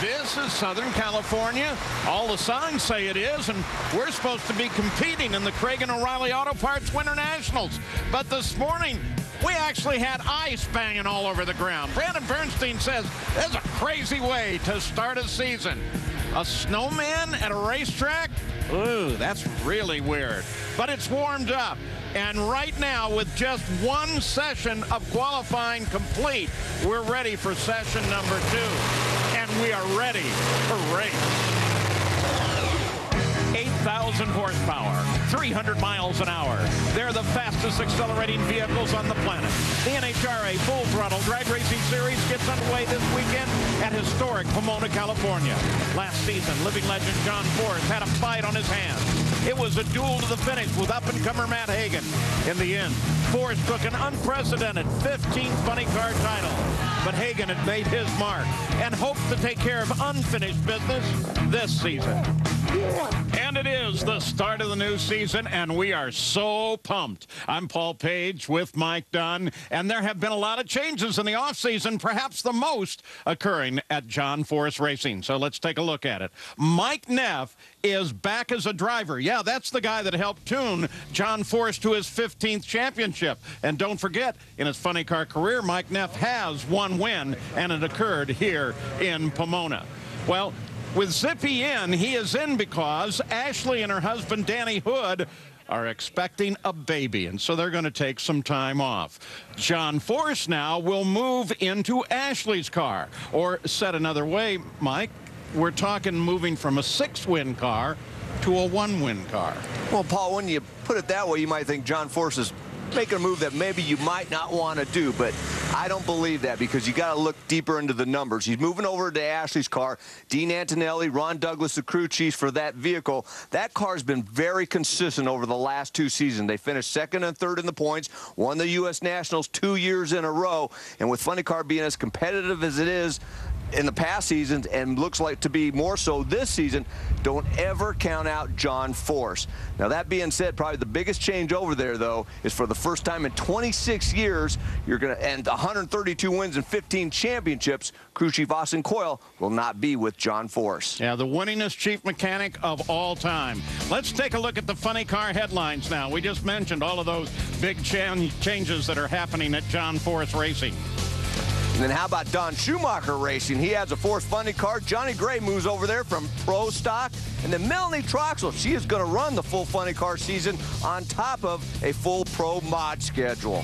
This is Southern California. All the signs say it is, and we're supposed to be competing in the Craig and O'Reilly Auto Parts Winter Nationals. But this morning, we actually had ice banging all over the ground. Brandon Bernstein says that's a crazy way to start a season. A snowman at a racetrack? Ooh, that's really weird. But it's warmed up. And right now, with just one session of qualifying complete, we're ready for session number 2. And we are ready to race. 8,000 horsepower, 300 miles an hour. They're the fastest accelerating vehicles on the planet. The NHRA Full Throttle Drag Racing Series gets underway this weekend at historic Pomona, California. Last season, living legend John Force had a fight on his hands. It was a duel to the finish with up-and-comer Matt Hagan. In the end, Force took an unprecedented 15th funny car title. But Hagan had made his mark and hopes to take care of unfinished business this season. And it is the start of the new season, and we are so pumped. I'm Paul Page with Mike Dunn, and there have been a lot of changes in the offseason, perhaps the most occurring at John Force Racing. So let's take a look at it. Mike Neff is back as a driver. Yeah, that's the guy that helped tune John Force to his 15th championship. And don't forget, in his funny car career, Mike Neff has one win, and it occurred here in Pomona. Well, with Zippy in, he is in because Ashley and her husband, Danny Hood, are expecting a baby, and so they're going to take some time off. John Force now will move into Ashley's car. Or said another way, Mike, we're talking moving from a 6-win car to a 1-win car. Well, Paul, when you put it that way, you might think John Force is making a move that maybe you might not want to do, but I don't believe that because you got to look deeper into the numbers. He's moving over to Ashley's car. Dean Antonelli, Ron Douglas, the crew chiefs for that vehicle. That car's been very consistent over the last 2 seasons. They finished 2nd and 3rd in the points, won the U.S. Nationals 2 years in a row, and with Funny Car being as competitive as it is in the past seasons and looks like to be more so this season, don't ever count out John Force. Now, that being said, probably the biggest change over there, though, is for the first time in 26 years, you're going to end 132 wins and 15 championships. Crew Chief Austin Coyle will not be with John Force. Yeah, the winningest chief mechanic of all time. Let's take a look at the funny car headlines now. We just mentioned all of those big changes that are happening at John Force Racing. And then how about Don Schumacher Racing? He has a Force funny car. Johnny Gray moves over there from Pro Stock. And then Melanie Troxel, she is going to run the full funny car season on top of a full Pro Mod schedule.